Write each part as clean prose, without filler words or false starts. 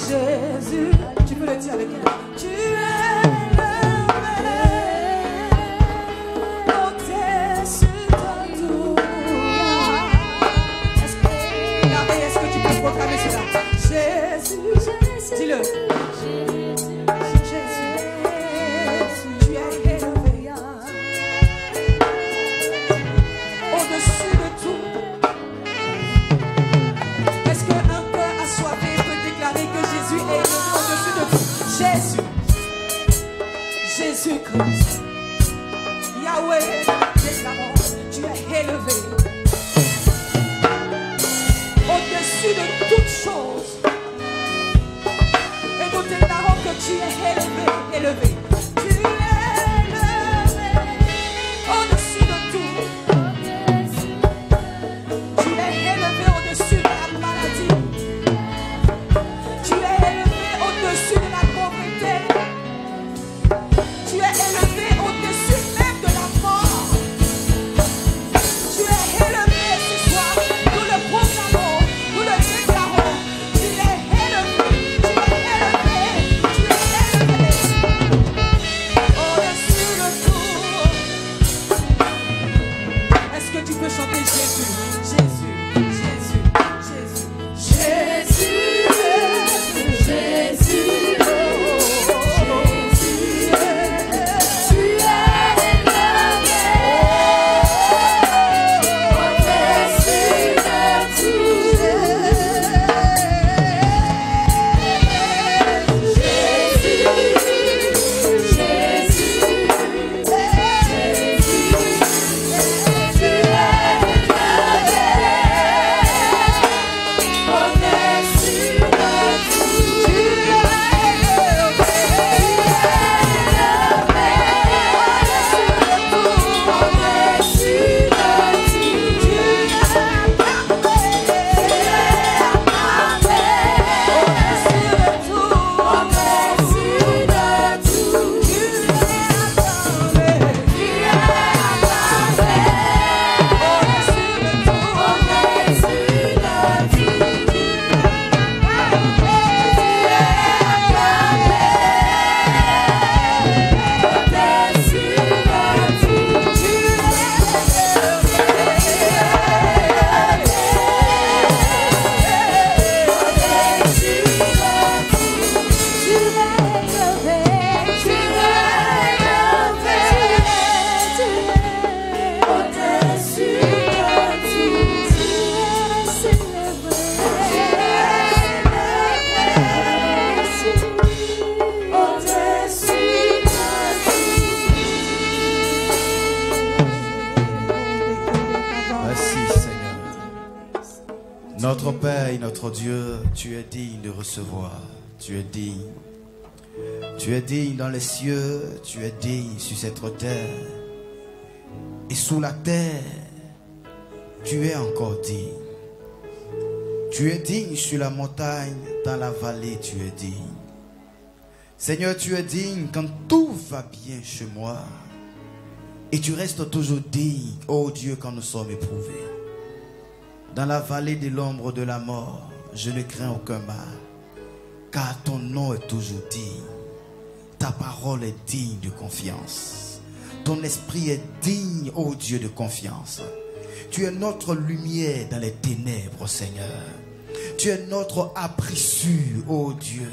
Jésus, tu peux le dire avec elle. Tu es au-dessus de tout. Est-ce que tu peux proclamer cela? Jésus, dis-le. Jésus, tu es élevé au-dessus de tout. Est-ce qu'un cœur assoiffé peut déclarer que Jésus est élevé au-dessus de tout? Jésus, Jésus-Christ, Yahweh, déclarons, tu es élevé au-dessus de toutes choses. Et nous déclarons que tu es élevé, élevé. Tu es élevé au-dessus de tout. Tu es élevé au-dessus de la maladie. Tu es élevé au-dessus de la pauvreté. Tu es élevé au-dessus même de la mort. Tu es élevé ce soir. Nous le proclamons, nous le déclarons. Tu es élevé, tu es élevé, tu es élevé au-dessus de tout. Est-ce que tu peux chanter Jésus, Jésus, Jésus, Jésus, Jésus, Jésus, Jésus, tu es élevé au-dessus de tout. Notre Père et notre Dieu, tu es digne de recevoir, tu es digne. Tu es digne dans les cieux, tu es digne sur cette terre. Et sous la terre, tu es encore digne. Tu es digne sur la montagne, dans la vallée, tu es digne. Seigneur, tu es digne quand tout va bien chez moi. Et tu restes toujours digne, ô Dieu, quand nous sommes éprouvés. Dans la vallée de l'ombre de la mort, je ne crains aucun mal, car ton nom est toujours digne. Ta parole est digne de confiance. Ton esprit est digne, ô Dieu, de confiance. Tu es notre lumière dans les ténèbres, Seigneur. Tu es notre abri sûr, ô Dieu.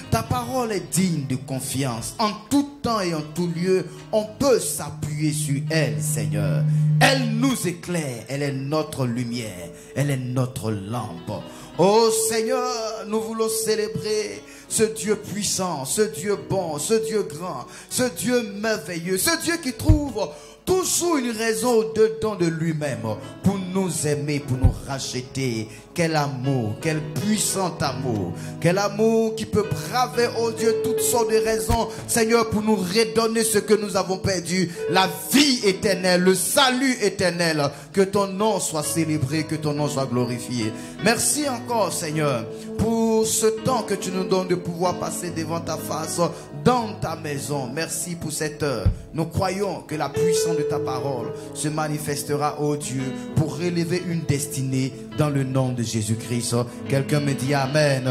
Ta parole est digne de confiance. En tout temps et en tout lieu, on peut s'appuyer sur elle, Seigneur. Elle nous éclaire, elle est notre lumière, elle est notre lampe. Oh Seigneur, nous voulons célébrer ce Dieu puissant, ce Dieu bon, ce Dieu grand, ce Dieu merveilleux, ce Dieu qui trouve toujours une raison au-dedans de lui-même pour nous aimer, pour nous racheter. Quel amour, quel puissant amour, quel amour qui peut braver, oh Dieu, toutes sortes de raisons, Seigneur, pour nous redonner ce que nous avons perdu, la vie éternelle, le salut éternel. Que ton nom soit célébré, que ton nom soit glorifié. Merci encore, Seigneur, pour ce temps que tu nous donnes de pouvoir passer devant ta face dans ta maison. Merci pour cette heure. Nous croyons que la puissance de ta parole se manifestera, ô Dieu, pour relever une destinée dans le nom de Jésus-Christ. Quelqu'un me dit Amen.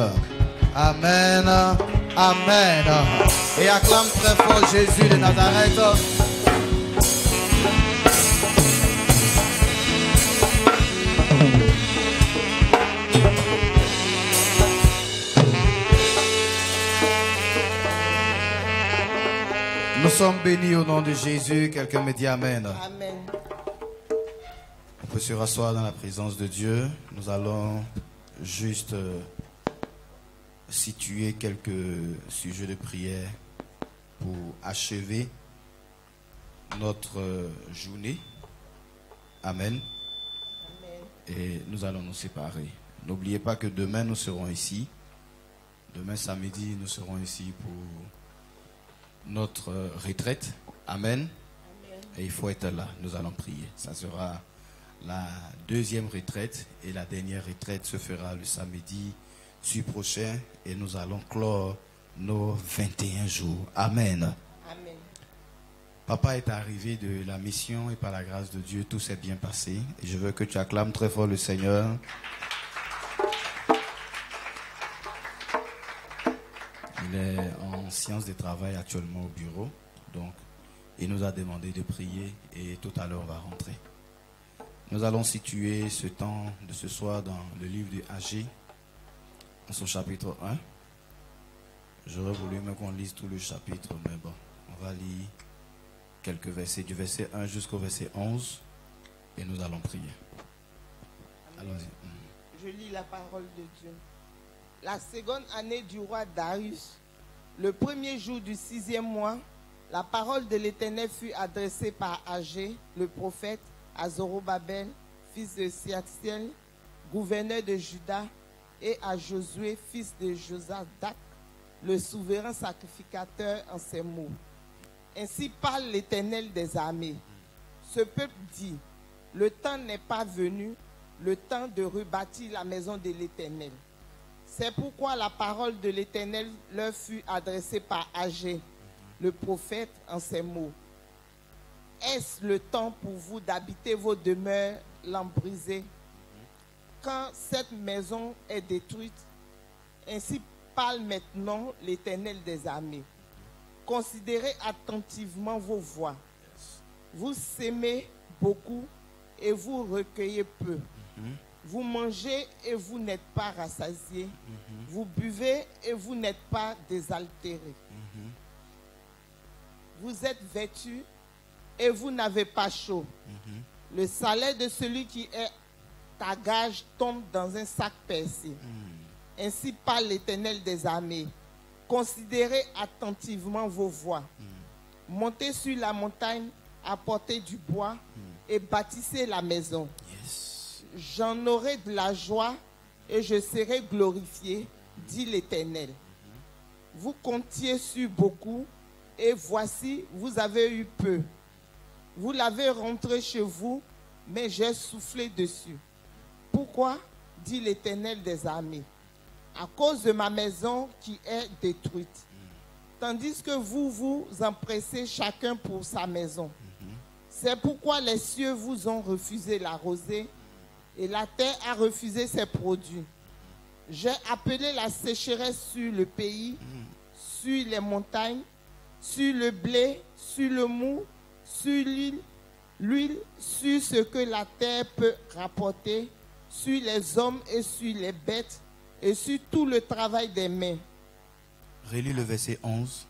Amen. Amen. Et acclame très fort Jésus de Nazareth. Nous sommes bénis au nom de Jésus. Quelqu'un me dit Amen. Amen. On peut se rasseoir dans la présence de Dieu. Nous allons juste situer quelques sujets de prière pour achever notre journée. Amen. Amen. Et nous allons nous séparer. N'oubliez pas que demain nous serons ici. Demain samedi nous serons ici pour notre retraite. Amen. Amen. Et il faut être là. Nous allons prier. Ça sera la deuxième retraite. Et la dernière retraite se fera le samedi prochain. Et nous allons clore nos 21 jours. Amen. Amen. Papa est arrivé de la mission et par la grâce de Dieu, tout s'est bien passé. Et je veux que tu acclames très fort le Seigneur. Il est en séance de travail actuellement au bureau. Donc, il nous a demandé de prier et tout à l'heure, on va rentrer. Nous allons situer ce temps de ce soir dans le livre de Agé, dans son chapitre 1. J'aurais voulu même qu'on lise tout le chapitre, mais bon, on va lire quelques versets, du verset 1 jusqu'au verset 11, et nous allons prier. Allons-y. Je lis la parole de Dieu. La seconde année du roi Darius, le premier jour du 6e mois, la parole de l'Éternel fut adressée par Agé, le prophète, à Zorobabel, fils de Siatsiel, gouverneur de Juda, et à Josué, fils de Josadak, le souverain sacrificateur, en ces mots. Ainsi parle l'Éternel des armées. Ce peuple dit, le temps n'est pas venu, le temps de rebâtir la maison de l'Éternel. C'est pourquoi la parole de l'Éternel leur fut adressée par Agé, le prophète, en ces mots. Est-ce le temps pour vous d'habiter vos demeures lambrisées quand cette maison est détruite? Ainsi parle maintenant l'Éternel des armées. Considérez attentivement vos voies. Vous sémez beaucoup et vous recueillez peu. Vous mangez et vous n'êtes pas rassasiés. Vous buvez et vous n'êtes pas désaltérés. Vous êtes vêtus et vous n'avez pas chaud. Le salaire de celui qui est à gage tombe dans un sac percé. Ainsi parle l'Éternel des armées. Considérez attentivement vos voies. Montez sur la montagne, apportez du bois et bâtissez la maison. J'en aurai de la joie et je serai glorifié, dit l'Éternel. Vous comptiez sur beaucoup et voici, vous avez eu peu. Vous l'avez rentré chez vous, mais j'ai soufflé dessus. Pourquoi? Dit l'Éternel des armées. À cause de ma maison qui est détruite. Tandis que vous vous empressez chacun pour sa maison. C'est pourquoi les cieux vous ont refusé la rosée et la terre a refusé ses produits. J'ai appelé la sécheresse sur le pays, sur les montagnes, sur le blé, sur le mou, sur l'huile, sur ce que la terre peut rapporter, sur les hommes et sur les bêtes, et sur tout le travail des mains. Relis le verset 11.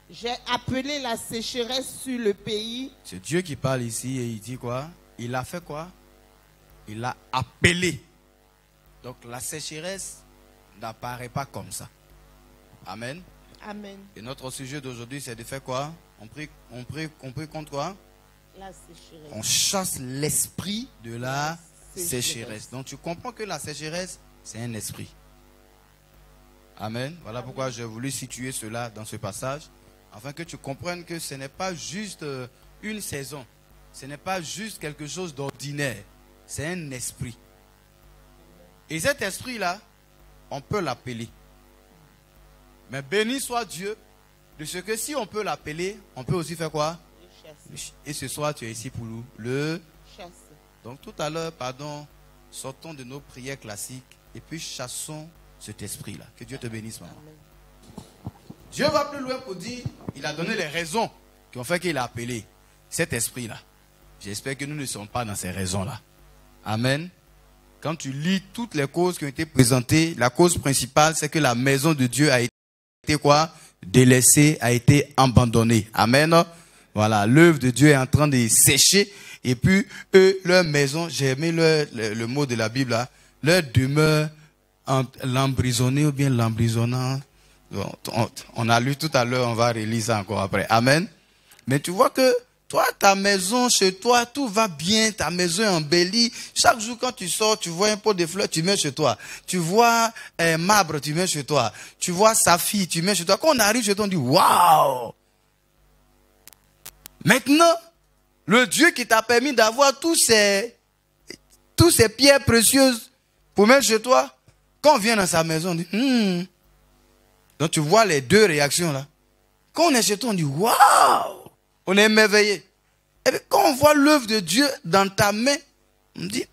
J'ai appelé la sécheresse sur le pays. C'est Dieu qui parle ici et il dit quoi? Il a fait quoi? Il a appelé. Donc la sécheresse n'apparaît pas comme ça. Amen. Amen. Et notre sujet d'aujourd'hui, c'est de faire quoi? On prie contre quoi? La sécheresse. On chasse l'esprit de la sécheresse. Donc tu comprends que la sécheresse, c'est un esprit. Amen. Voilà pourquoi j'ai voulu situer cela dans ce passage, afin que tu comprennes que ce n'est pas juste une saison. Ce n'est pas juste quelque chose d'ordinaire. C'est un esprit. Et cet esprit-là, on peut l'appeler. Mais béni soit Dieu de ce que si on peut l'appeler, on peut aussi faire quoi? Et ce soir, tu es ici pour le chasse. Donc tout à l'heure, pardon, sortons de nos prières classiques et puis chassons cet esprit-là. Que Dieu te bénisse, maman. Dieu va plus loin pour dire, il a donné les raisons qui ont fait qu'il a appelé cet esprit-là. J'espère que nous ne sommes pas dans ces raisons-là. Amen. Quand tu lis toutes les causes qui ont été présentées, la cause principale, c'est que la maison de Dieu a été quoi? Délaissée, a été abandonnée. Amen. Voilà, l'œuvre de Dieu est en train de sécher. Et puis, eux, leur maison, j'ai aimé le mot de la Bible là, leur demeure l'embrisonnée ou bien l'embrisonnant. On a lu tout à l'heure, on va relire ça encore après. Amen. Mais tu vois que toi, ta maison, chez toi, tout va bien, ta maison est embellie. Chaque jour, quand tu sors, tu vois un pot de fleurs, tu mets chez toi. Tu vois un marbre, tu mets chez toi. Tu vois sa fille, tu mets chez toi. Quand on arrive chez toi, on dit, waouh! Maintenant, le Dieu qui t'a permis d'avoir tous ces pierres précieuses pour mettre chez toi, quand on vient dans sa maison, on dit, Donc tu vois les deux réactions là. Quand on est chez toi, on dit, waouh! On est émerveillé. Et puis quand on voit l'œuvre de Dieu dans ta main, on dit,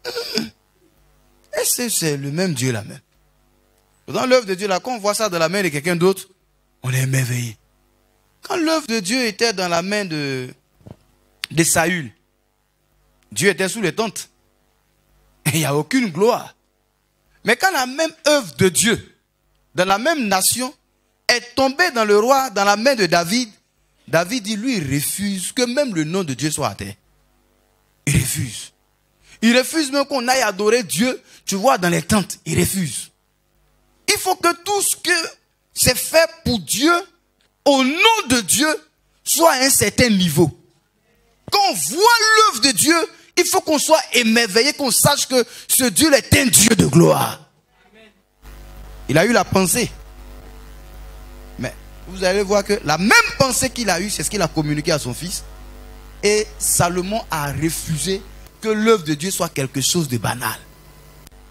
est-ce que c'est le même Dieu là même? Dans l'œuvre de Dieu là, quand on voit ça dans la main de quelqu'un d'autre, on est émerveillé. Quand l'œuvre de Dieu était dans la main de Saül, Dieu était sous les tentes. Et il n'y a aucune gloire. Mais quand la même œuvre de Dieu, dans la même nation, est tombée dans le roi, dans la main de David, David dit, lui, il refuse que même le nom de Dieu soit à terre. Il refuse. Il refuse même qu'on aille adorer Dieu, tu vois, dans les tentes. Il refuse. Il faut que tout ce que c'est fait pour Dieu, au nom de Dieu, soit à un certain niveau. Quand on voit l'œuvre de Dieu, il faut qu'on soit émerveillé, qu'on sache que ce Dieu est un Dieu de gloire. Il a eu la pensée. Mais vous allez voir que la même pensée qu'il a eue, c'est ce qu'il a communiqué à son fils. Et Salomon a refusé que l'œuvre de Dieu soit quelque chose de banal.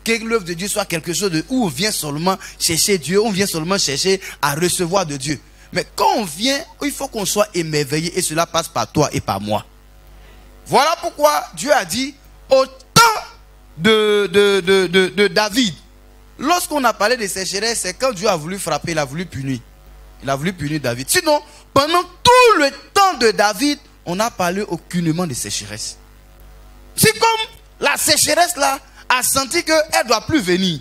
Que l'œuvre de Dieu soit quelque chose de où on vient seulement chercher Dieu, on vient seulement chercher à recevoir de Dieu. Mais quand on vient, il faut qu'on soit émerveillé et cela passe par toi et par moi. Voilà pourquoi Dieu a dit au temps de David, lorsqu'on a parlé de sécheresse, c'est quand Dieu a voulu frapper, il a voulu punir. Il a voulu punir David. Sinon, pendant tout le temps de David, on n'a parlé aucunement de sécheresse. C'est comme la sécheresse là a senti qu'elle ne doit plus venir.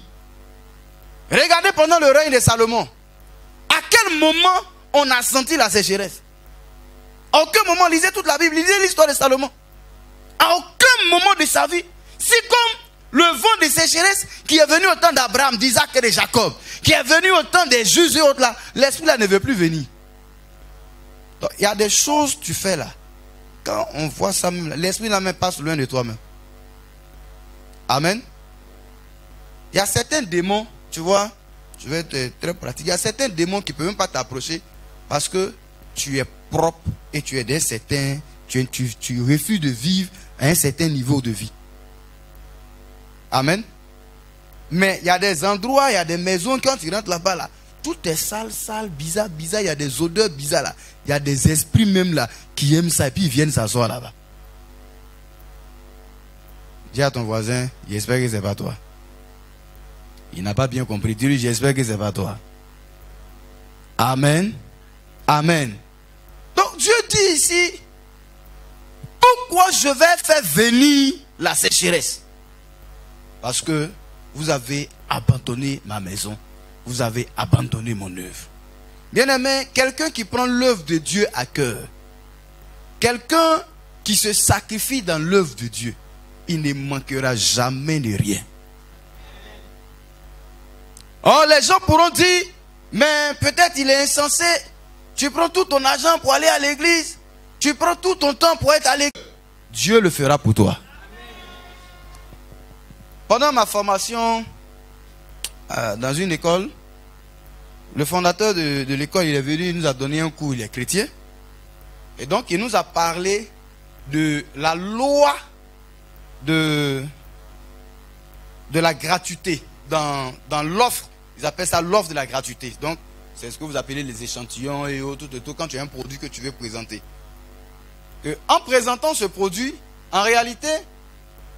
Regardez pendant le règne de Salomon. À quel moment on a senti la sécheresse? À aucun moment, lisez toute la Bible, lisez l'histoire de Salomon. À aucun moment de sa vie, c'est comme le vent de sécheresse qui est venu au temps d'Abraham, d'Isaac et de Jacob, qui est venu au temps des juges et autres là. L'esprit là ne veut plus venir. Donc, il y a des choses que tu fais là. Quand on voit ça, l'esprit là même passe loin de toi-même. Amen. Il y a certains démons, tu vois, je vais être très pratique. Il y a certains démons qui ne peuvent même pas t'approcher parce que tu es propre et tu es d'un certain, tu refuses de vivre à un certain niveau de vie. Amen. Mais il y a des endroits, il y a des maisons, quand tu rentres là-bas, là, tout est sale, bizarre. Il y a des odeurs bizarres là. Il y a des esprits même là qui aiment ça et puis ils viennent s'asseoir là-bas. Dis à ton voisin, j'espère que ce n'est pas toi. Il n'a pas bien compris. Dis-lui, j'espère que ce n'est pas toi. Amen. Amen. Donc Dieu dit ici, pourquoi je vais faire venir la sécheresse? Parce que vous avez abandonné ma maison. Vous avez abandonné mon œuvre. Bien-aimé, quelqu'un qui prend l'œuvre de Dieu à cœur, quelqu'un qui se sacrifie dans l'œuvre de Dieu, il ne manquera jamais de rien. Oh, les gens pourront dire, mais peut-être il est insensé. Tu prends tout ton argent pour aller à l'église. Tu prends tout ton temps pour être à l'église. Dieu le fera pour toi. Pendant ma formation dans une école, le fondateur de l'école, il est venu, il nous a donné un cours, il est chrétien. Et donc, il nous a parlé de la loi de la gratuité dans l'offre. Ils appellent ça l'offre de la gratuité. Donc, C'est ce que vous appelez les échantillons et autres, tout, quand tu as un produit que tu veux présenter. En présentant ce produit, en réalité,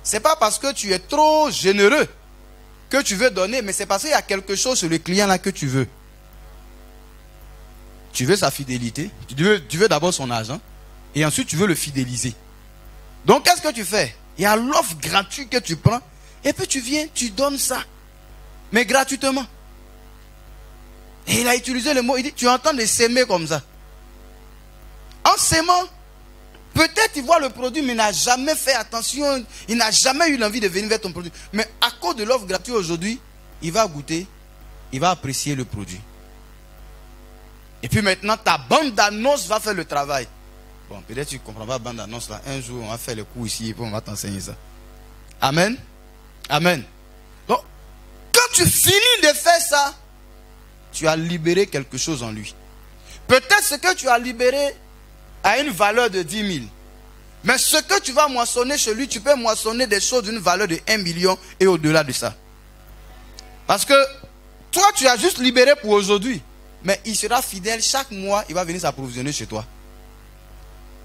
c'est pas parce que tu es trop généreux que tu veux donner, mais c'est parce qu'il y a quelque chose sur le client là que tu veux. Tu veux sa fidélité, tu veux d'abord son argent, et ensuite tu veux le fidéliser. Donc qu'est-ce que tu fais? Il y a l'offre gratuite que tu prends, et puis tu viens, tu donnes ça, mais gratuitement. Et il a utilisé le mot, il dit, tu entends de s'aimer comme ça. En s'aimant, peut-être il voit le produit, mais il n'a jamais fait attention, il n'a jamais eu l'envie de venir vers ton produit. Mais à cause de l'offre gratuite aujourd'hui, il va goûter, il va apprécier le produit. Et puis maintenant, ta bande d'annonce va faire le travail. Bon, peut-être tu ne comprends pas la bande d'annonce là. Un jour, on va faire le cours ici et puis on va t'enseigner ça. Amen. Amen. Donc, quand tu finis de faire ça, tu as libéré quelque chose en lui. Peut-être ce que tu as libéré a une valeur de 10 000. Mais ce que tu vas moissonner chez lui, tu peux moissonner des choses d'une valeur de 1 million et au-delà de ça. Parce que toi, tu as juste libéré pour aujourd'hui. Mais il sera fidèle, chaque mois, il va venir s'approvisionner chez toi.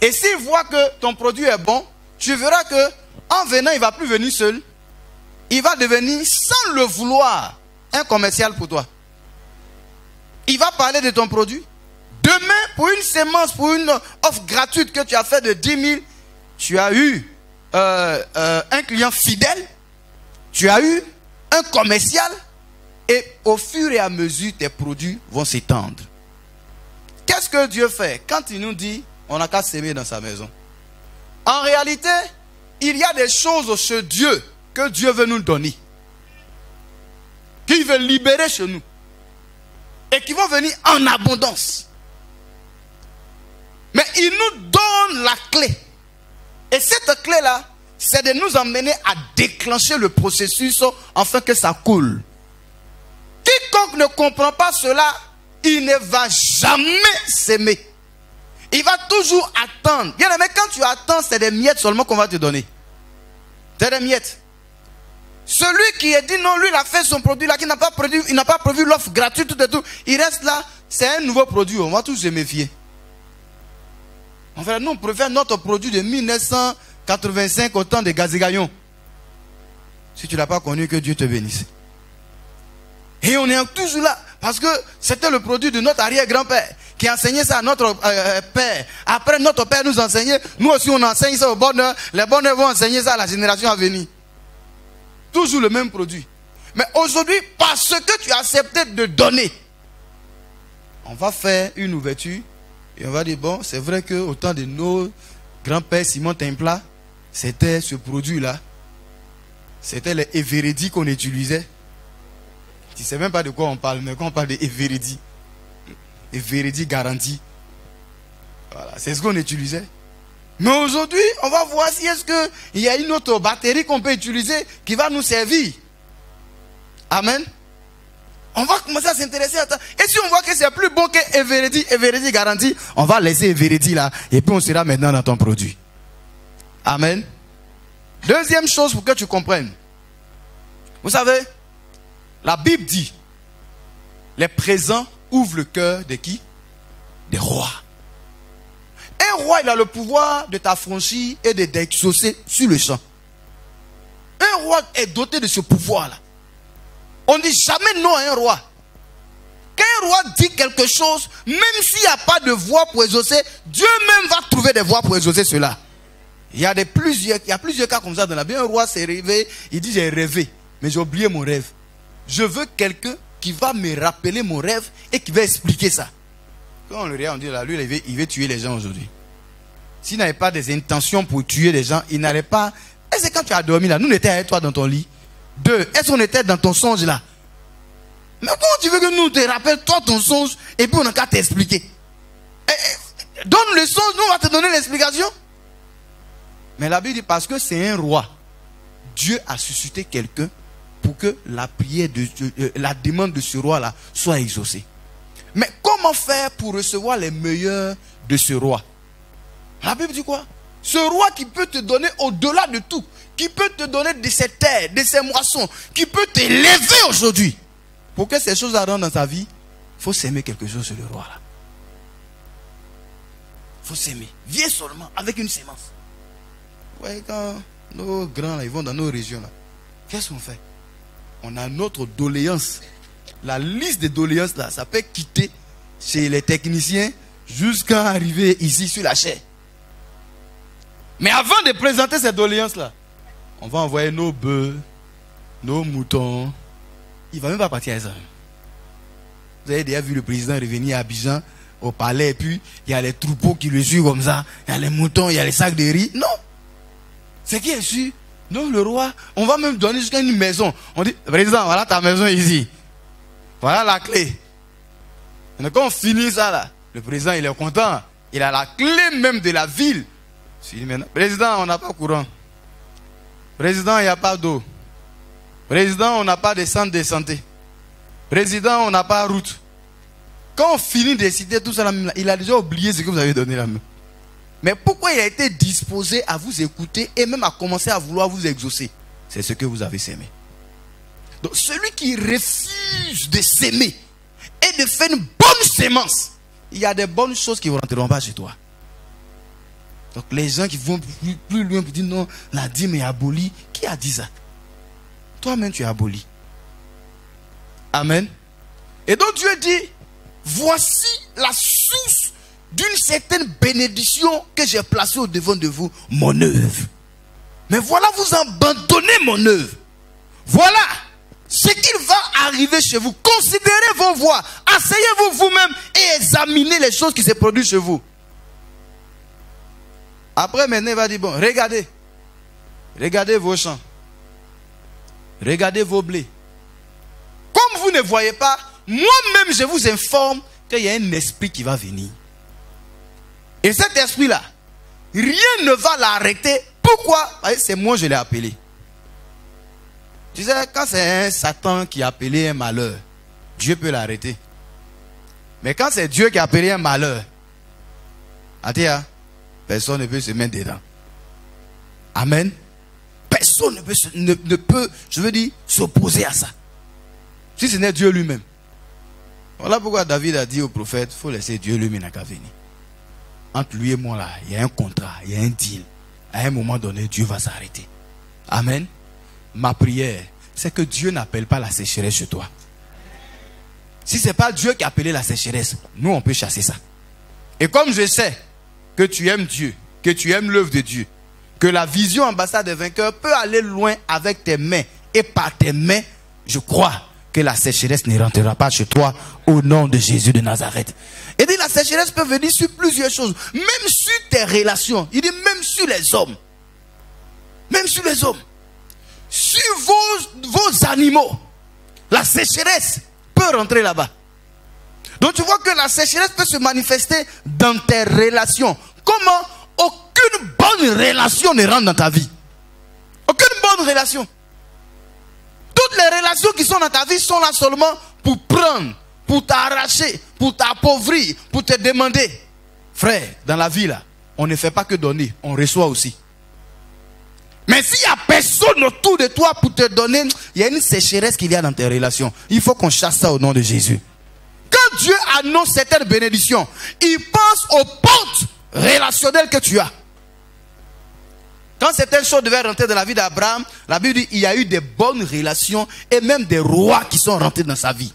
Et s'il voit que ton produit est bon, tu verras que en venant, il ne va plus venir seul. Il va devenir, sans le vouloir, un commercial pour toi. Il va parler de ton produit. Demain, pour une sémence, pour une offre gratuite que tu as fait de 10 000, tu as eu un client fidèle, tu as eu un commercial, et au fur et à mesure, tes produits vont s'étendre. Qu'est-ce que Dieu fait? Quand il nous dit, on n'a qu'à s'aimer dans sa maison. En réalité, il y a des choses chez Dieu que Dieu veut nous donner, qu'il veut libérer chez nous, et qui vont venir en abondance. Mais il nous donne la clé. Et cette clé-là, c'est de nous emmener à déclencher le processus afin que ça coule. Quiconque ne comprend pas cela, il ne va jamais s'aimer. Il va toujours attendre. Bien aimé, quand tu attends, c'est des miettes seulement qu'on va te donner. C'est des miettes. Celui qui a dit non, lui il a fait son produit là, qui n'a pas prévu, il n'a pas prévu l'offre gratuite, tout et tout. Il reste là, c'est un nouveau produit, on va tous se méfier. En fait, nous on préfère notre produit de 1985 au temps de Gazégaillon. Si tu ne l'as pas connu, que Dieu te bénisse. Et on est toujours là, parce que c'était le produit de notre arrière-grand-père, qui enseignait ça à notre père. Après, notre père nous enseignait, nous aussi on enseigne ça aux bonheurs, les bonheurs vont enseigner ça à la génération à venir. Toujours le même produit. Mais aujourd'hui, parce que tu as accepté de donner, on va faire une ouverture, et on va dire, bon, c'est vrai qu'au temps de nos grands-pères Simon Templa, c'était ce produit-là, c'était les Everedi qu'on utilisait. Tu ne sais même pas de quoi on parle, mais quand on parle de Everedi, Everedi garantie. Voilà, c'est ce qu'on utilisait. Mais aujourd'hui, on va voir si est-ce qu'il y a une autre batterie qu'on peut utiliser qui va nous servir. Amen. On va commencer à s'intéresser à ça. Et si on voit que c'est plus bon que Everedi garantie, on va laisser Everedi là. Et puis on sera maintenant dans ton produit. Amen. Deuxième chose pour que tu comprennes. Vous savez, la Bible dit, les présents ouvrent le cœur de qui? Des rois. Un roi, il a le pouvoir de t'affranchir et de t'exaucer sur le champ. Un roi est doté de ce pouvoir-là. On ne dit jamais non à un roi. Quand un roi dit quelque chose, même s'il n'y a pas de voix pour exaucer, Dieu même va trouver des voix pour exaucer cela. Il y a plusieurs cas comme ça dans la Bible. Un roi s'est réveillé, il dit j'ai rêvé, mais j'ai oublié mon rêve. Je veux quelqu'un qui va me rappeler mon rêve et qui va expliquer ça. Quand on le regarde, on dit là, lui il veut tuer les gens aujourd'hui. S'il n'avait pas des intentions pour tuer les gens, il n'allait pas. Est-ce que quand tu as dormi là, nous on était avec toi dans ton lit? 2, est-ce qu'on était dans ton songe là? Mais comment tu veux que nous te rappelle toi ton songe et puis on n'a qu'à t'expliquer? Donne le songe, nous on va te donner l'explication. Mais la Bible dit parce que c'est un roi, Dieu a suscité quelqu'un pour que la prière la demande de ce roi là soit exaucée. Mais comment faire pour recevoir les meilleurs de ce roi? La Bible dit quoi? Ce roi qui peut te donner au-delà de tout, qui peut te donner de ses terres, de ses moissons, qui peut t'élever aujourd'hui. Pour que ces choses rentrent dans ta vie, faut s'aimer quelque chose sur le roi là. Faut s'aimer. Viens seulement avec une sémence. Vous voyez, quand nos grands là, ils vont dans nos régions là, qu'est-ce qu'on fait? On a notre doléance. La liste des doléances là, ça peut quitter chez les techniciens jusqu'à arriver ici sur la chair. Mais avant de présenter ces doléances là, on va envoyer nos bœufs, nos moutons. Il ne va même pas partir à ça. Vous avez déjà vu le président revenir à Abidjan, au palais, et puis il y a les troupeaux qui le suivent comme ça. Il y a les moutons, il y a les sacs de riz. Non. C'est qui est sûr? Non, le roi, on va même donner jusqu'à une maison. On dit, président, voilà ta maison ici. Voilà la clé. Et quand on finit ça là, le président il est content. Il a la clé même de la ville. Je dis maintenant, président, on n'a pas courant. Président, il n'y a pas d'eau. Président, on n'a pas de centre de santé. Président, on n'a pas de route. Quand on finit de citer tout ça, il a déjà oublié ce que vous avez donné là. Mais pourquoi il a été disposé à vous écouter et même à commencer à vouloir vous exaucer? C'est ce que vous avez sémé. Donc celui qui refuse de s'aimer et de faire une bonne sémence, il y a des bonnes choses qui ne rentreront pas chez toi. Donc les gens qui vont plus loin pour dire non, la dîme est abolie. Qui a dit ça? Toi-même tu es aboli. Amen. Et donc Dieu dit, voici la source d'une certaine bénédiction que j'ai placée au devant de vous, mon œuvre. Mais voilà, vous abandonnez mon œuvre. Voilà ce qu'il va arriver chez vous. Considérez vos voies. Asseyez-vous vous-même et examinez les choses qui se produisent chez vous. Après, maintenant, il va dire, bon, regardez. Regardez vos champs. Regardez vos blés. Comme vous ne voyez pas, moi-même, je vous informe qu'il y a un esprit qui va venir. Et cet esprit-là, rien ne va l'arrêter. Pourquoi? C'est moi, je l'ai appelé. Tu sais, quand c'est un Satan qui a appelé un malheur, Dieu peut l'arrêter. Mais quand c'est Dieu qui a appelé un malheur, personne ne peut se mettre dedans. Amen. Personne ne peut, je veux dire, s'opposer à ça. Si ce n'est Dieu lui-même. Voilà pourquoi David a dit au prophète, il faut laisser Dieu lui-même qu'à venir. Entre lui et moi là, il y a un contrat, il y a un deal. À un moment donné, Dieu va s'arrêter. Amen. Ma prière, c'est que Dieu n'appelle pas la sécheresse chez toi. Si ce n'est pas Dieu qui a appelé la sécheresse, nous on peut chasser ça. Et comme je sais que tu aimes Dieu, que tu aimes l'œuvre de Dieu, que la vision ambassade des vainqueurs peut aller loin avec tes mains et par tes mains, je crois que la sécheresse ne rentrera pas chez toi au nom de Jésus de Nazareth. Et dit la sécheresse peut venir sur plusieurs choses, même sur tes relations. Il dit même sur les hommes. Même sur les hommes. Sur vos animaux. La sécheresse peut rentrer là-bas. Donc tu vois que la sécheresse peut se manifester dans tes relations. Comment? Aucune bonne relation ne rentre dans ta vie. Aucune bonne relation. Toutes les relations qui sont dans ta vie sont là seulement pour prendre, pour t'arracher, pour t'appauvrir, pour te demander. Frère, dans la vie là, on ne fait pas que donner, on reçoit aussi. Mais s'il n'y a personne autour de toi pour te donner, il y a une sécheresse qu'il y a dans tes relations. Il faut qu'on chasse ça au nom de Jésus. Quand Dieu annonce certaines bénédictions, il pense aux portes relationnelles que tu as. Quand certaines choses devaient rentrer dans la vie d'Abraham, la Bible dit qu'il y a eu des bonnes relations et même des rois qui sont rentrés dans sa vie.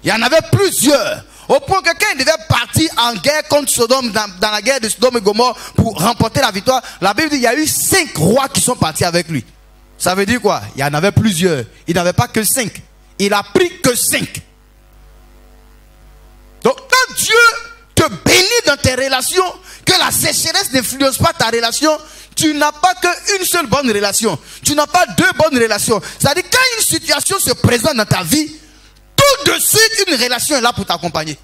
Il y en avait plusieurs. Au point que quand il devait partir en guerre contre Sodome, dans la guerre de Sodome et Gomorrhe, pour remporter la victoire, la Bible dit qu'il y a eu 5 rois qui sont partis avec lui. Ça veut dire quoi? Il y en avait plusieurs. Il n'avait pas que 5. Il a pris que 5. Donc quand Dieu te bénit dans tes relations, que la sécheresse n'influence pas ta relation, tu n'as pas qu'une seule bonne relation. Tu n'as pas 2 bonnes relations. C'est-à-dire quand une situation se présente dans ta vie, tout de suite une relation est là pour t'accompagner.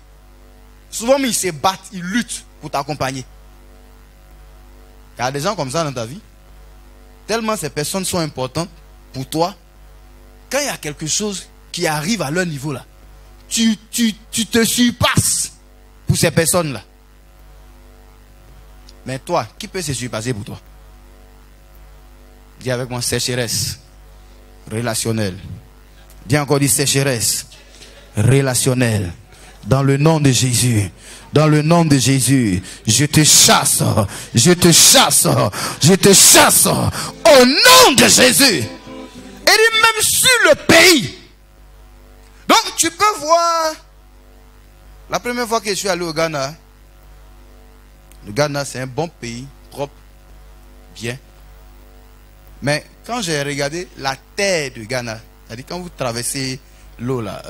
Souvent ils se battent, ils luttent pour t'accompagner. Il y a des gens comme ça dans ta vie. Tellement ces personnes sont importantes pour toi. Quand il y a quelque chose qui arrive à leur niveau là, tu te surpasses pour ces personnes là. Mais toi, qui peut se surpasser pour toi? Dis avec moi, sécheresse relationnelle. Dis encore, dis sécheresse relationnelle. Dans le nom de Jésus. Dans le nom de Jésus. Je te chasse. Je te chasse. Je te chasse. Au nom de Jésus. Et même sur le pays. Donc tu peux voir. La première fois que je suis allé au Ghana. Le Ghana c'est un bon pays. Propre. Bien. Mais quand j'ai regardé la terre du Ghana. C'est-à-dire quand vous traversez l'eau là.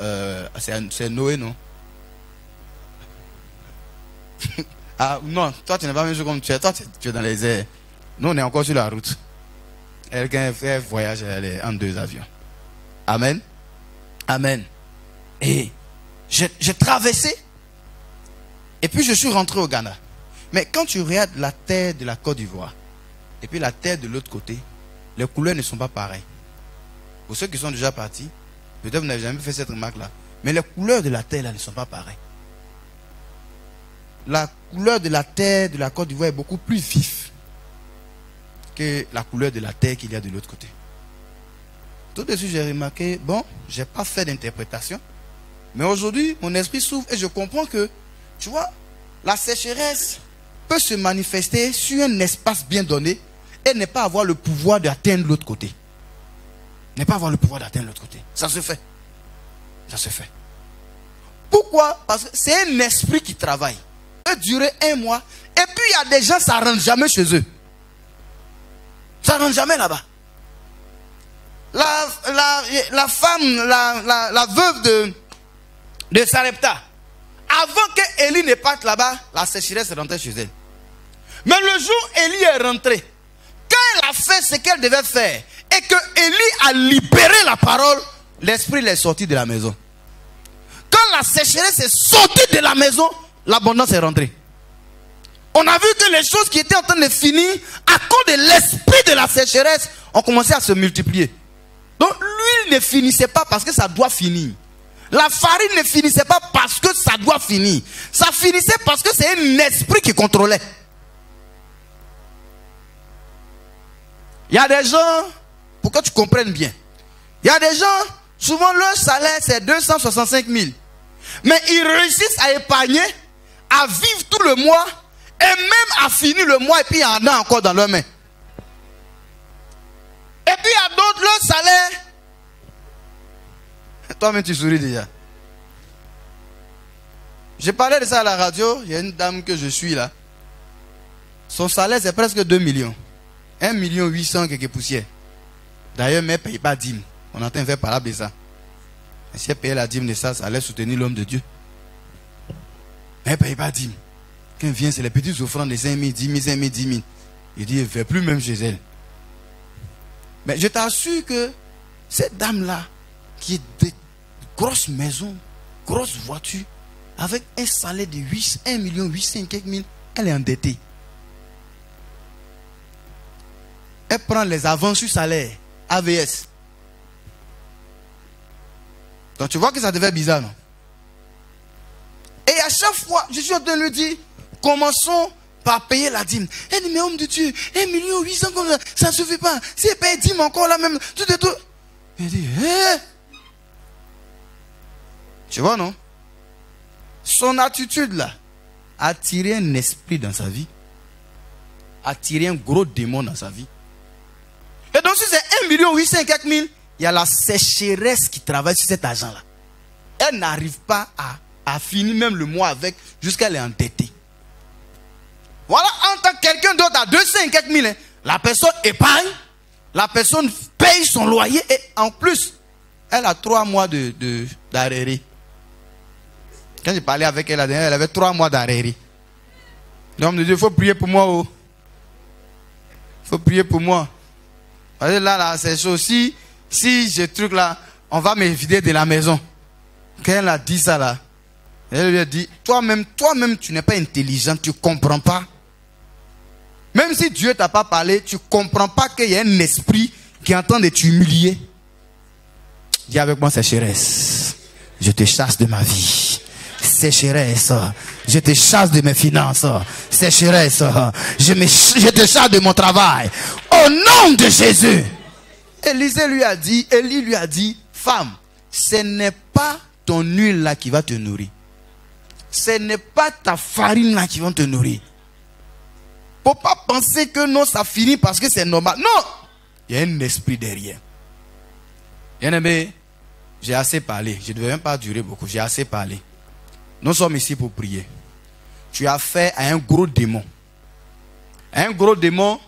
C'est Noé non? Ah non, toi tu n'es pas même comme tu es. Toi tu es dans les airs. Nous on est encore sur la route. Quelqu'un fait voyage en 2 avions. Amen. Amen. Et j'ai traversé. Et puis je suis rentré au Ghana. Mais quand tu regardes la terre de la Côte d'Ivoire et puis la terre de l'autre côté, les couleurs ne sont pas pareilles. Pour ceux qui sont déjà partis, peut-être vous n'avez jamais fait cette remarque là. Mais les couleurs de la terre là ne sont pas pareilles. La couleur de la terre de la Côte d'Ivoire est beaucoup plus vive que la couleur de la terre qu'il y a de l'autre côté. Tout de suite, j'ai remarqué, bon, je n'ai pas fait d'interprétation, mais aujourd'hui, mon esprit s'ouvre et je comprends que, tu vois, la sécheresse peut se manifester sur un espace bien donné et ne pas avoir le pouvoir d'atteindre l'autre côté. Ne pas avoir le pouvoir d'atteindre l'autre côté. Ça se fait. Ça se fait. Pourquoi? Parce que c'est un esprit qui travaille. Ça peut durer 1 mois. Et puis il y a des gens, ça ne rentre jamais chez eux. Ça ne rentre jamais là-bas. La femme, la veuve de Sarepta, avant que Élie ne parte là-bas, la sécheresse rentrait chez elle. Mais le jour où Élie est rentré, quand elle a fait ce qu'elle devait faire, et que Élie a libéré la parole, l'esprit est sorti de la maison. Quand la sécheresse est sortie de la maison, l'abondance est rentrée. On a vu que les choses qui étaient en train de finir, à cause de l'esprit de la sécheresse, ont commencé à se multiplier. Donc l'huile ne finissait pas parce que ça doit finir. La farine ne finissait pas parce que ça doit finir. Ça finissait parce que c'est un esprit qui contrôlait. Il y a des gens, pour que tu comprennes bien, il y a des gens, souvent leur salaire c'est 265 000. Mais ils réussissent à épargner, à vivre tout le mois, et même à finir le mois, et puis il y en a encore dans leurs mains. Et puis il y a d'autres, leur salaire. Toi-même tu souris déjà. J'ai parlé de ça à la radio. Il y a une dame que je suis là. Son salaire c'est presque 2 millions. 1 800 000 quelques poussières. D'ailleurs, mais elle ne paye pas dîme. On entend faire parler de ça. Et si elle payait la dîme de ça, ça allait soutenir l'homme de Dieu. Mais elle ne paye pas dîme. Quand elle vient, c'est les petites offrandes de 5 000, 10 000, 5 000, 10 000. Il dit, elle ne fait plus même chez elle. Mais je t'assure que cette dame-là, qui est de grosses maisons, grosses voitures, avec un salaire de 1 800 000, elle est endettée. Elle prend les avances sur salaire, AVS. Donc tu vois que ça devait être bizarre, non? Et à chaque fois, je suis en train de lui dire, commençons par payer la dîme. Elle dit, mais homme de Dieu, 1 800 000 comme ça ne se fait pas. Si elle paye dîme encore là même, tout et tout. Elle dit, Tu vois, non? Son attitude là a attiré un esprit dans sa vie, a attiré un gros démon dans sa vie. Et donc si c'est 1 800 000, il y a la sécheresse qui travaille sur cet argent-là. Elle n'arrive pas à finir même le mois avec, jusqu'à elle est endettée. Voilà, en tant que quelqu'un d'autre à 250 000, la personne épargne, la personne paye son loyer et en plus, elle a 3 mois d'arrêt. Quand j'ai parlé avec elle la dernière, elle avait 3 mois d'arrêt. L'homme de Dieu, il faut prier pour moi. Il faut prier pour moi. Parce que là, c'est chaud. Si j'ai truc là, on va me vider de la maison. Quand elle a dit ça là, elle lui a dit, toi-même, tu n'es pas intelligent, tu ne comprends pas. Même si Dieu ne t'a pas parlé, tu ne comprends pas qu'il y a un esprit qui est en train de t'humilier. Dis avec moi, sécheresse, je te chasse de ma vie. Sécheresse, je te chasse de mes finances. Sécheresse, je te chasse de mon travail. Au nom de Jésus. Élie lui a dit, femme, ce n'est pas ton huile là qui va te nourrir. ce n'est pas ta farine là qui va te nourrir. Faut pas penser que non, ça finit parce que c'est normal. Non, il y a un esprit derrière. Bien-aimé, j'ai assez parlé. Je ne devais même pas durer beaucoup. J'ai assez parlé. Nous sommes ici pour prier. Tu as affaire à un gros démon. Un gros démon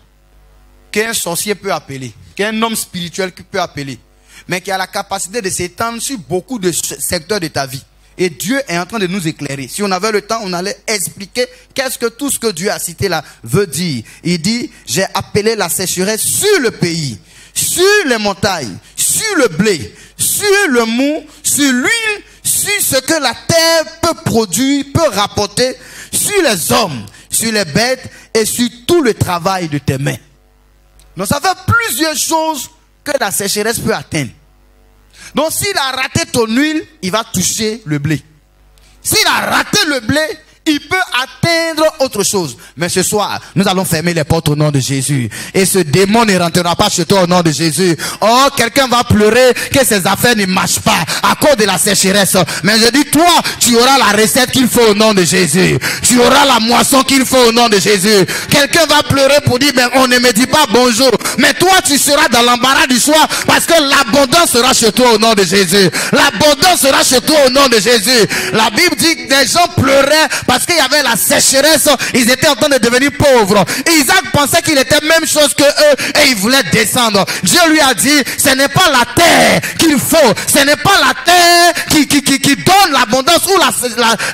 qu'un sorcier peut appeler, qu'un homme spirituel peut appeler, mais qui a la capacité de s'étendre sur beaucoup de secteurs de ta vie. Et Dieu est en train de nous éclairer. Si on avait le temps, on allait expliquer qu'est-ce que tout ce que Dieu a cité là veut dire. Il dit, j'ai appelé la sécheresse sur le pays, sur les montagnes, sur le blé, sur le mou, sur l'huile, sur ce que la terre peut produire, peut rapporter, sur les hommes, sur les bêtes et sur tout le travail de tes mains. Donc ça fait plusieurs choses que la sécheresse peut atteindre. Donc s'il a raté ton huile, il va toucher le blé. S'il a raté le blé, il peut atteindre autre chose. Mais ce soir, nous allons fermer les portes au nom de Jésus. Et ce démon ne rentrera pas chez toi au nom de Jésus. Oh, quelqu'un va pleurer que ses affaires ne marchent pas à cause de la sécheresse. Mais je dis, toi, tu auras la recette qu'il faut au nom de Jésus. Tu auras la moisson qu'il faut au nom de Jésus. Quelqu'un va pleurer pour dire, ben, on ne me dit pas bonjour. Mais toi, tu seras dans l'embarras du choix parce que l'abondance sera chez toi au nom de Jésus. L'abondance sera chez toi au nom de Jésus. La Bible dit que des gens pleuraient parce qu'il y avait la sécheresse, ils étaient en train de devenir pauvres. Isaac pensait qu'il était même chose que eux et il voulait descendre. Dieu lui a dit, ce n'est pas la terre qu'il faut, ce n'est pas la terre qui donne l'abondance ou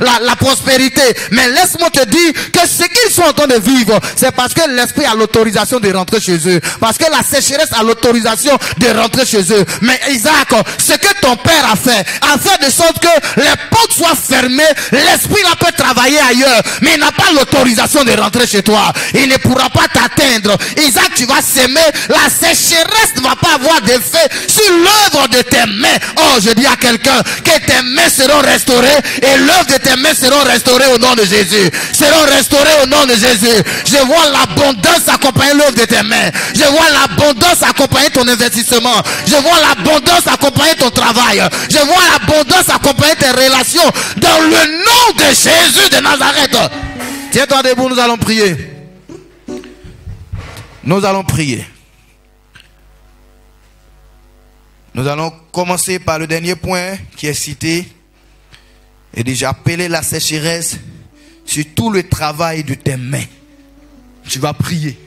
la prospérité. Mais laisse-moi te dire que ce qu'ils sont en train de vivre, c'est parce que l'esprit a l'autorisation de rentrer chez eux. Parce que la sécheresse a l'autorisation de rentrer chez eux. Mais Isaac, ce que ton père a fait de sorte que les portes soient fermées, l'esprit là peut travailler ailleurs, mais il n'a pas l'autorisation de rentrer chez toi. Il ne pourra pas t'atteindre. Isaac, tu vas s'aimer. La sécheresse ne va pas avoir d'effet sur l'œuvre de tes mains. Oh, je dis à quelqu'un que tes mains seront restaurées et l'œuvre de tes mains seront restaurées au nom de Jésus. Seront restaurées au nom de Jésus. Je vois l'abondance accompagner l'œuvre de tes mains. Je vois l'abondance accompagner ton investissement. Je vois l'abondance accompagner ton travail. Je vois l'abondance accompagner tes relations dans le nom de Jésus de Nazareth. Tiens-toi debout, nous allons prier. Nous allons prier. Nous allons commencer par le dernier point qui est cité. Et déjà appelé la sécheresse sur tout le travail de tes mains. Tu vas prier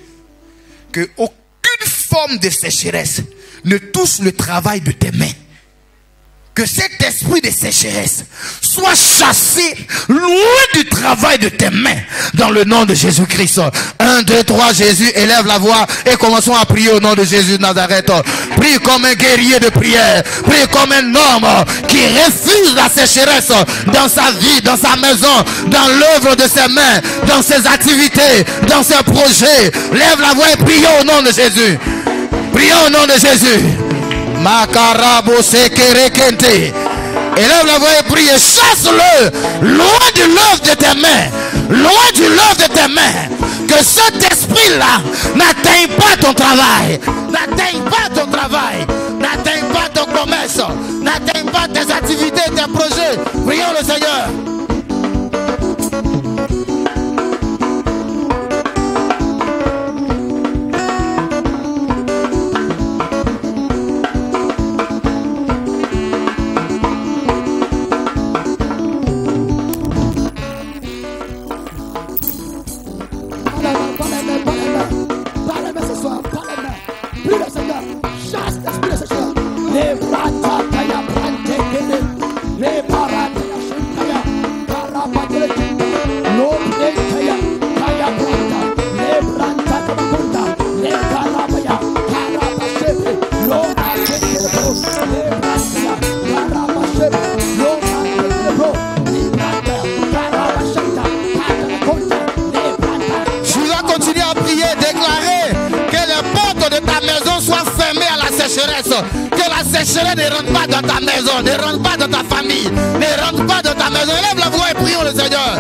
que aucune forme de sécheresse ne touche le travail de tes mains. Que cet esprit de sécheresse soit chassé loin du travail de tes mains dans le nom de Jésus-Christ. 1, 2, 3, Jésus, élève la voix et commençons à prier au nom de Jésus de Nazareth. Prie comme un guerrier de prière. Prie comme un homme qui refuse la sécheresse dans sa vie, dans sa maison, dans l'œuvre de ses mains, dans ses activités, dans ses projets. Lève la voix et prions au nom de Jésus. Prions au nom de Jésus. Makarabo sekere kente. Élève la voix et prie. Chasse-le loin de l'œuvre de tes mains. Loin de l'œuvre de tes mains. Que cet esprit-là n'atteigne pas ton travail. N'atteigne pas ton travail. N'atteigne pas ton commerce. N'atteigne pas tes activités, tes projets. Prions le Seigneur. Que la sécheresse ne rentre pas dans ta maison, ne rentre pas dans ta famille, ne rentre pas dans ta maison. Lève la voix et prions le Seigneur.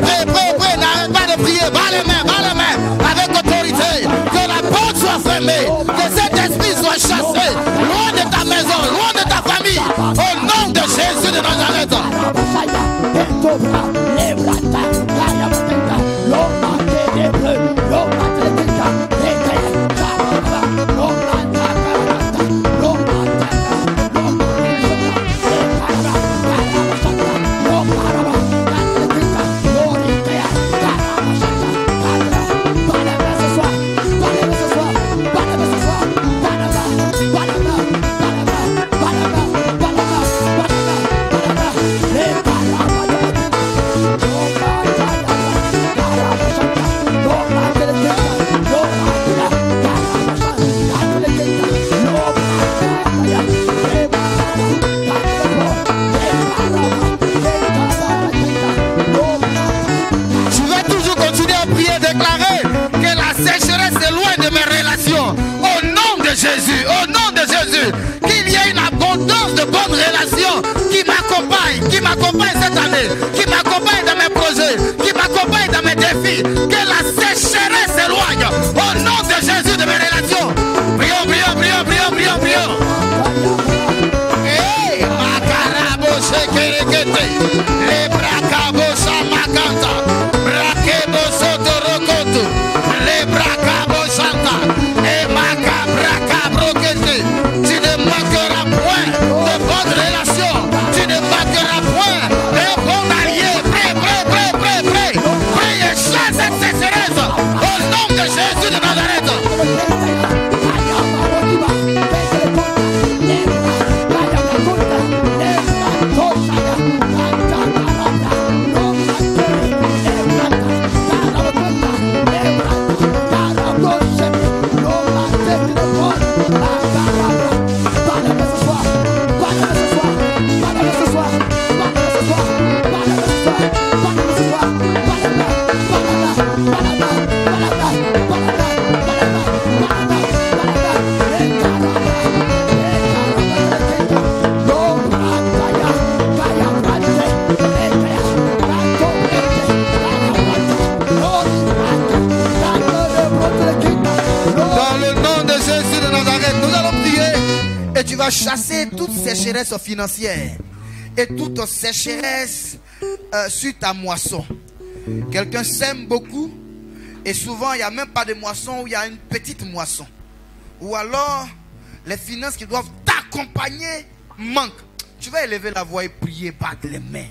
Prie, n'arrête pas de prier. Bas les mains, avec autorité. Que la porte soit fermée, que cet esprit soit chassé, loin de ta maison, loin de ta famille. Au nom de Jésus de Nazareth. m'accompagne cette année, qui m'accompagne dans mes projets, qui m'accompagne dans mes défis. Que la sécheresse s'éloigne au nom de Jésus de mes relations. Prions, prions, prions, prions, prions, prions. Hey, Makarabo Shekerekete, les Brakabo Shamakanta, Brakebo Sotorokoto, les Brakabo Shanta, et Makabrakabrokete. Tu ne manqueras point de bonnes relations, tu ne manqueras point de bons alliés. Prêt, prêt, prêt, prêt, prêt. Prêt et chasse cette sécheresse au nom de Jésus de Nazareth. Chasser toute sécheresse financière et toute sécheresse sur ta moisson. Quelqu'un sème beaucoup et souvent il n'y a même pas de moisson ou il y a une petite moisson. Ou alors les finances qui doivent t'accompagner manquent. Tu vas élever la voix et prier, battre les mains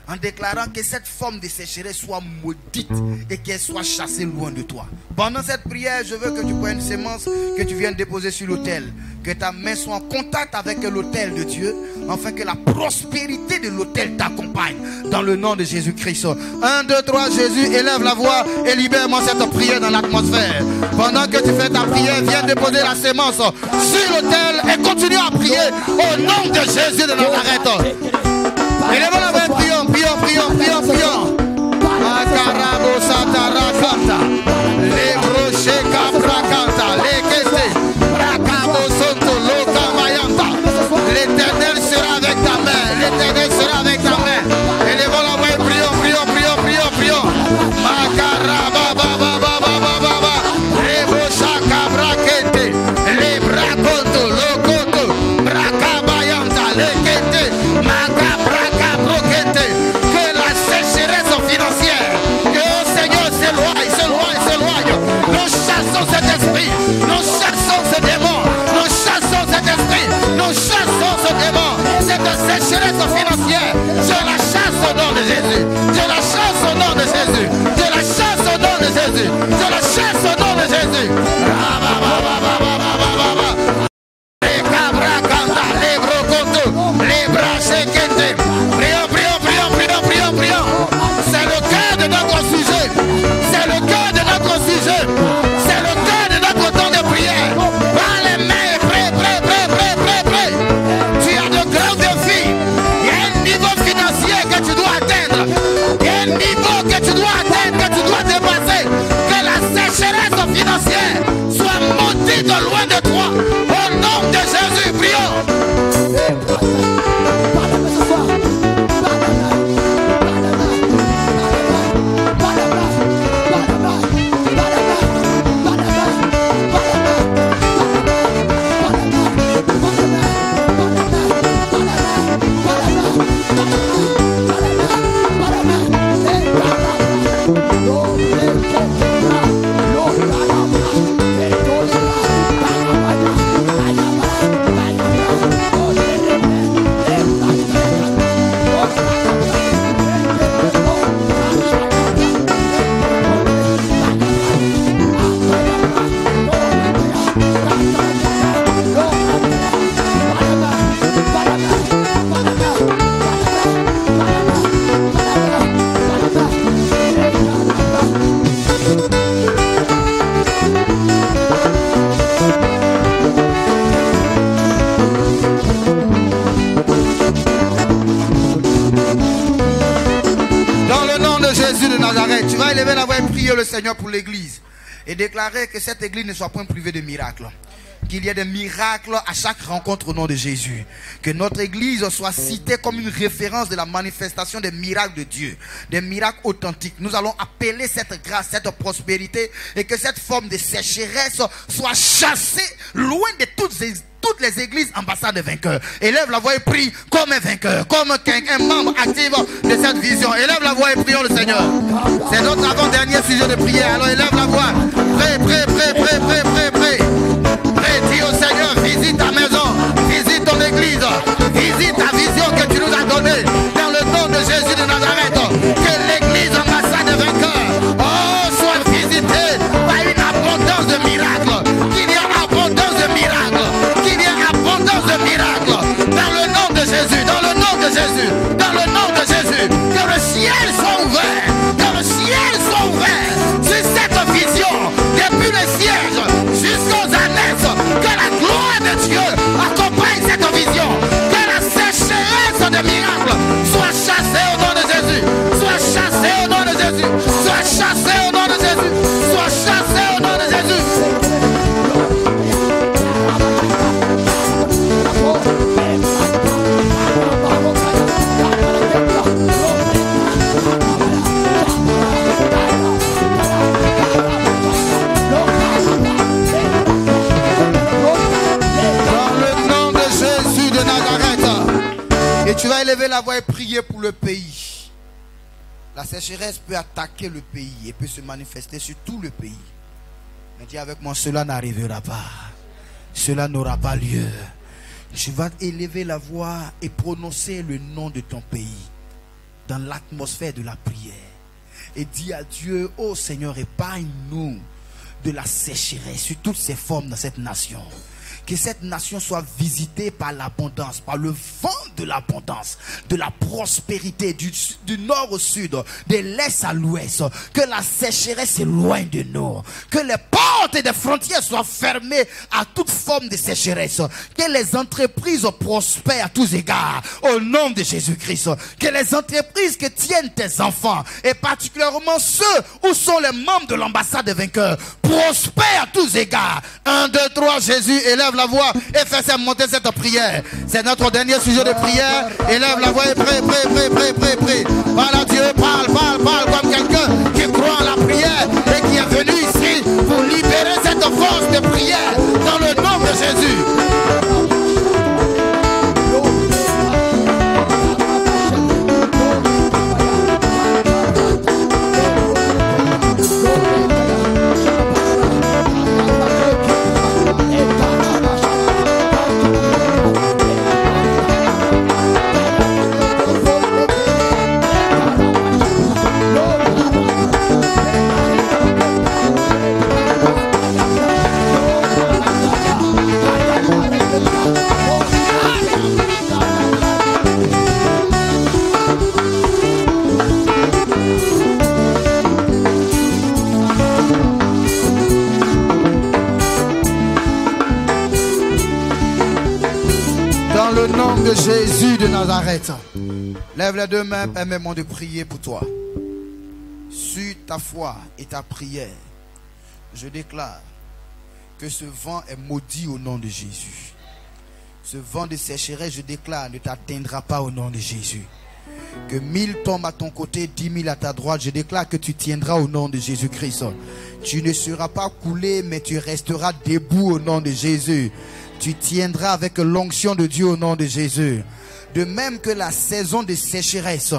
en déclarant que cette forme de sécheresse soit maudite et qu'elle soit chassée loin de toi. Pendant cette prière, je veux que tu prennes une sémence que tu viennes déposer sur l'autel. Que ta main soit en contact avec l'autel de Dieu, afin que la prospérité de l'autel t'accompagne. Dans le nom de Jésus-Christ. 1, 2, 3, Jésus, élève la voix et libère-moi cette prière dans l'atmosphère. Pendant que tu fais ta prière, viens déposer la sémence sur l'autel et continue à prier au nom de Jésus de Nazareth. Élevons la main, prions, prions, prions, prions, prions. Makarabo Satarakanta, les brochets Caprakanta, les questés. L'Éternel sera avec ta main. L'Éternel sera avec ta main. Élevons la main, prions, prions, prions, prions, prions. Makarababababababa. Reboshaka brakete. Les brakoto, lokoto. Brakabayanta, lekete. Makabraka brokete. Que la sécheresse financière, que oh Seigneur s'éloigne, s'éloigne, s'éloigne. Nous chassons cet esprit. Nous chassons ce démon. Nous chassons cet esprit. Nous chassons ce démon. Cette sécheresse financière, je la chasse au nom de Jésus. Je la chasse au nom de Jésus. Je la chasse au nom de Jésus. Je la chasse au nom de Jésus. Les cabrakanda, les brocotos, les bras séquentés. Prions, prions, prions, prions, prions, prions. C'est le cœur de notre sujet. C'est le cœur de notre sujet. C'est le cœur de notre temps de prière. Par les mains, prêt, prêt, prêt, prêt, prêt, prêt. Tu as de grands défis. Il y a un niveau financier que tu dois atteindre. Il y a un niveau que tu dois atteindre, que tu dois dépasser. Que la sécheresse financière soit maudite loin de toi. Au nom de Jésus, prions. Tu vas élever la voix et prier le Seigneur pour l'église et déclarer que cette église ne soit point privée de miracles. qu'il y ait des miracles à chaque rencontre au nom de Jésus. Que notre église soit citée comme une référence de la manifestation des miracles de Dieu, des miracles authentiques. Nous allons appeler cette grâce, cette prospérité, et que cette forme de sécheresse soit chassée loin de toutes les églises ambassades de vainqueurs. Élève la voix et prie comme un vainqueur, comme un membre actif de cette vision. Élève la voix et prions le Seigneur. C'est notre avant-dernier sujet de prière. Alors élève la voix. Prie. Dis au Seigneur, visite ta maison, visite ton église, visite ta vision que tu nous as donnée dans le nom de Jésus de Nazareth. Que l'église ambassade de vainqueurs soit visitée par une abondance de miracles. Qu'il y ait abondance de miracles. Qu'il y ait abondance de miracles. Dans le nom de Jésus, dans le nom de Jésus, dans le nom de Jésus. Que le ciel soit ouvert. Que le ciel soit ouvert sur cette vision. Depuis le siège jusqu'aux annexes. Que la gloire de Dieu accompagne cette vision. Que la sécheresse de miracles soit chassée au nom de Jésus. Soit chassée au nom de Jésus. Soit chassée au nom de Jésus. Soit chassée au nom de Jésus. Et tu vas élever la voix et prier pour le pays. La sécheresse peut attaquer le pays et peut se manifester sur tout le pays. Mais dis avec moi, cela n'arrivera pas. Cela n'aura pas lieu. Tu vas élever la voix et prononcer le nom de ton pays dans l'atmosphère de la prière. Et dis à Dieu, oh Seigneur, épargne-nous de la sécheresse sur toutes ses formes dans cette nation. Que cette nation soit visitée par l'abondance, par le vent de l'abondance, de la prospérité du nord au sud, de l'est à l'ouest. Que la sécheresse s'éloigne de nous. Que les portes des frontières soient fermées à toute forme de sécheresse. Que les entreprises prospèrent à tous égards au nom de Jésus-Christ. Que les entreprises que tiennent tes enfants, et particulièrement ceux où sont les membres de l'ambassade des vainqueurs, prospèrent à tous égards. 1, 2, 3, Jésus élève la voix et fait monter cette prière. C'est notre dernier sujet de prière. Élève la voix et prie. Voilà, Dieu, parle comme quelqu'un qui croit en la prière et qui est venu ici pour libérer cette force de prière dans le nom de Jésus. Jésus de Nazareth, lève les deux mains, permets-moi de prier pour toi. Sur ta foi et ta prière, je déclare que ce vent est maudit au nom de Jésus. Ce vent de sécheresse, je déclare, ne t'atteindra pas au nom de Jésus. Que 1000 tombent à ton côté, 10 000 à ta droite, je déclare que tu tiendras au nom de Jésus-Christ. Tu ne seras pas coulé, mais tu resteras debout au nom de Jésus. Tu tiendras avec l'onction de Dieu au nom de Jésus. De même que la saison de sécheresse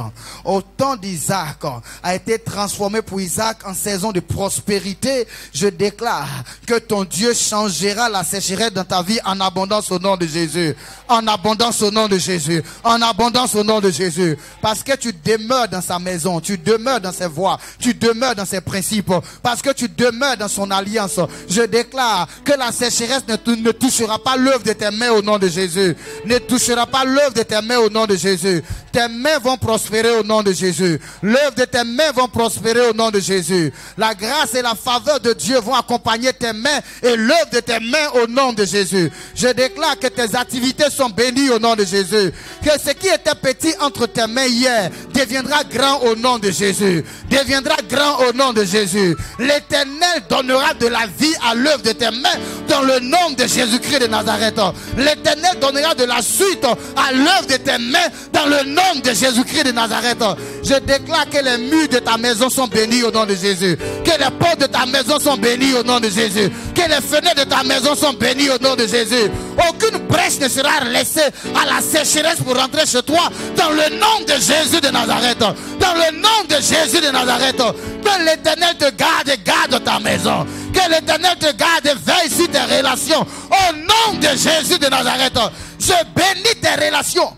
au temps d'Isaac a été transformée pour Isaac en saison de prospérité, je déclare que ton Dieu changera la sécheresse dans ta vie en abondance au nom de Jésus. En abondance au nom de Jésus. En abondance au nom de Jésus. Parce que tu demeures dans sa maison, tu demeures dans ses voies, tu demeures dans ses principes, parce que tu demeures dans son alliance. Je déclare que la sécheresse ne touchera pas l'œuvre de tes mains au nom de Jésus. Ne touchera pas l'œuvre de tes mains au nom de Jésus. tes mains vont prospérer au nom de Jésus. L'œuvre de tes mains vont prospérer au nom de Jésus. La grâce et la faveur de Dieu vont accompagner tes mains et l'œuvre de tes mains au nom de Jésus. Je déclare que tes activités sont bénies au nom de Jésus. Que ce qui était petit entre tes mains hier deviendra grand au nom de Jésus. Deviendra grand au nom de Jésus. L'Éternel donnera de la vie à l'œuvre de tes mains dans le nom de Jésus-Christ de Nazareth. L'Éternel donnera de la suite à l'œuvre de tes mains dans le nom de Jésus-Christ de Nazareth. Je déclare que les murs de ta maison sont bénis au nom de Jésus. Que les portes de ta maison sont bénies au nom de Jésus. Que les fenêtres de ta maison sont bénies au nom de Jésus. Aucune brèche ne sera laissée à la sécheresse pour rentrer chez toi dans le nom de Jésus de Nazareth. Dans le nom de Jésus de Nazareth. Que l'Éternel te garde et garde ta maison. Que l'Éternel te garde et veille sur tes relations. Au nom de Jésus de Nazareth. Je bénis tes relations.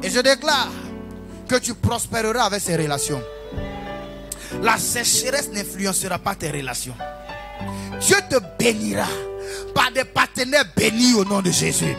Et je déclare que tu prospéreras avec ces relations. La sécheresse n'influencera pas tes relations. Dieu te bénira par des partenaires bénis au nom de Jésus.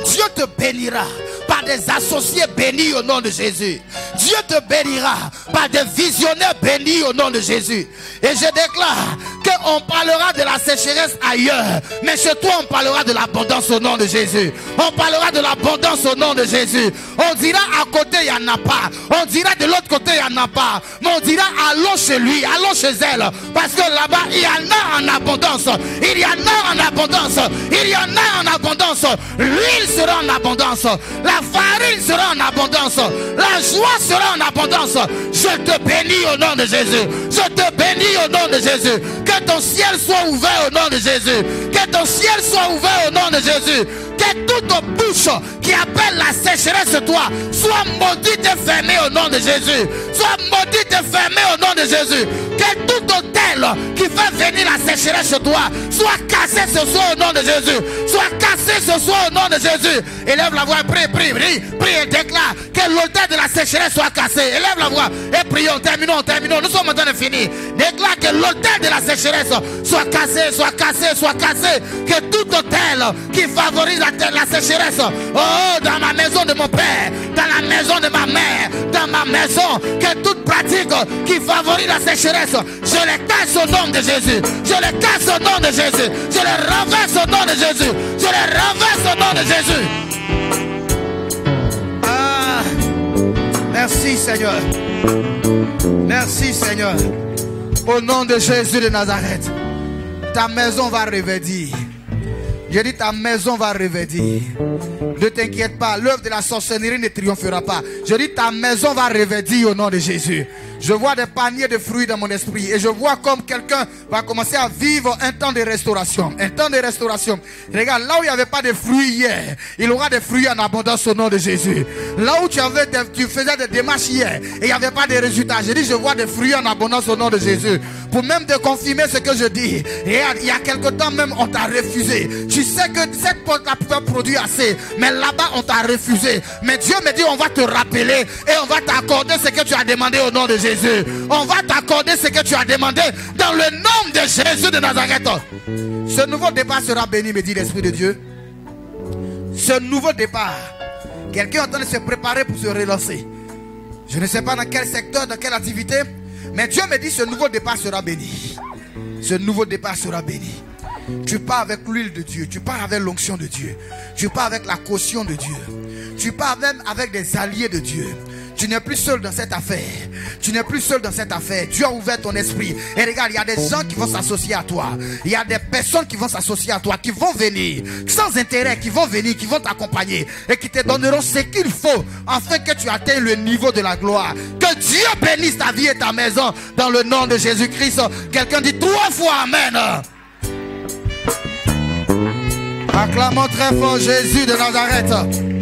Dieu te bénira par des associés bénis au nom de Jésus. Dieu te bénira par des visionnaires bénis au nom de Jésus. Et je déclare qu'on parlera de la sécheresse ailleurs, mais chez toi on parlera de l'abondance au nom de Jésus. On parlera de l'abondance au nom de Jésus. On dira à côté il n'y en a pas. On dira de l'autre côté il n'y en a pas. Mais on dira allons chez lui, allons chez elle. Parce que là-bas il y en a en abondance. Il y en a en abondance. Il y en a en abondance. L'huile sera en abondance. La farine sera en abondance. La joie sera en abondance. Je te bénis au nom de Jésus. Je te bénis au nom de Jésus. Que ton ciel soit ouvert au nom de Jésus. Que ton ciel soit ouvert au nom de Jésus. Que toute bouche qui appelle la sécheresse toi soit maudite et fermée au nom de Jésus. Soit maudite et fermée au nom de Jésus. Que tout hôtel qui fait venir la sécheresse chez toi soit cassé ce soir au nom de Jésus. Soit cassé ce soir au nom de Jésus. Élève la voix, prie, prie, prie, prie et déclare que l'hôtel de la sécheresse soit cassé. Élève la voix et prions, terminons, terminons. Nous sommes en train de finir. Déclare que l'hôtel de la sécheresse soit cassé, soit cassé, soit cassé. Que tout hôtel qui favorise la sécheresse, oh, dans ma maison de mon père, dans la maison de ma mère, dans ma maison, que toute pratique qui favorise la sécheresse, je les casse au nom de Jésus. Je les casse au nom de Jésus. Je les renverse au nom de Jésus. Je les renverse au nom de Jésus. Ah, merci Seigneur. Merci Seigneur. Au nom de Jésus de Nazareth, ta maison va reverdir. Je dis ta maison va reverdir. Ne t'inquiète pas, l'œuvre de la sorcellerie ne triomphera pas. Je dis ta maison va reverdir au nom de Jésus. Je vois des paniers de fruits dans mon esprit. Et je vois comme quelqu'un va commencer à vivre un temps de restauration. Un temps de restauration. Regarde, là où il n'y avait pas de fruits hier, il y aura des fruits en abondance au nom de Jésus. Là où tu faisais des démarches hier et il n'y avait pas de résultats. Je dis je vois des fruits en abondance au nom de Jésus. Pour même te confirmer ce que je dis. Regarde, il y a quelque temps même on t'a refusé. Tu sais que cette porte-là pouvait produire assez. Mais là-bas on t'a refusé. Mais Dieu me dit on va te rappeler et on va t'accorder ce que tu as demandé au nom de Jésus. On va t'accorder ce que tu as demandé dans le nom de Jésus de Nazareth. Ce nouveau départ sera béni, me dit l'Esprit de Dieu. Ce nouveau départ, quelqu'un est en train de se préparer pour se relancer. Je ne sais pas dans quel secteur, dans quelle activité, mais Dieu me dit ce nouveau départ sera béni. Ce nouveau départ sera béni. Tu pars avec l'huile de Dieu, tu pars avec l'onction de Dieu, tu pars avec la caution de Dieu, tu pars même avec des alliés de Dieu. Tu n'es plus seul dans cette affaire. Tu n'es plus seul dans cette affaire. Dieu a ouvert ton esprit. Et regarde, il y a des gens qui vont s'associer à toi. Il y a des personnes qui vont s'associer à toi, qui vont venir sans intérêt, qui vont venir, qui vont t'accompagner et qui te donneront ce qu'il faut afin que tu atteignes le niveau de la gloire. Que Dieu bénisse ta vie et ta maison dans le nom de Jésus-Christ. Quelqu'un dit 3 fois Amen. Acclamons très fort Jésus de Nazareth.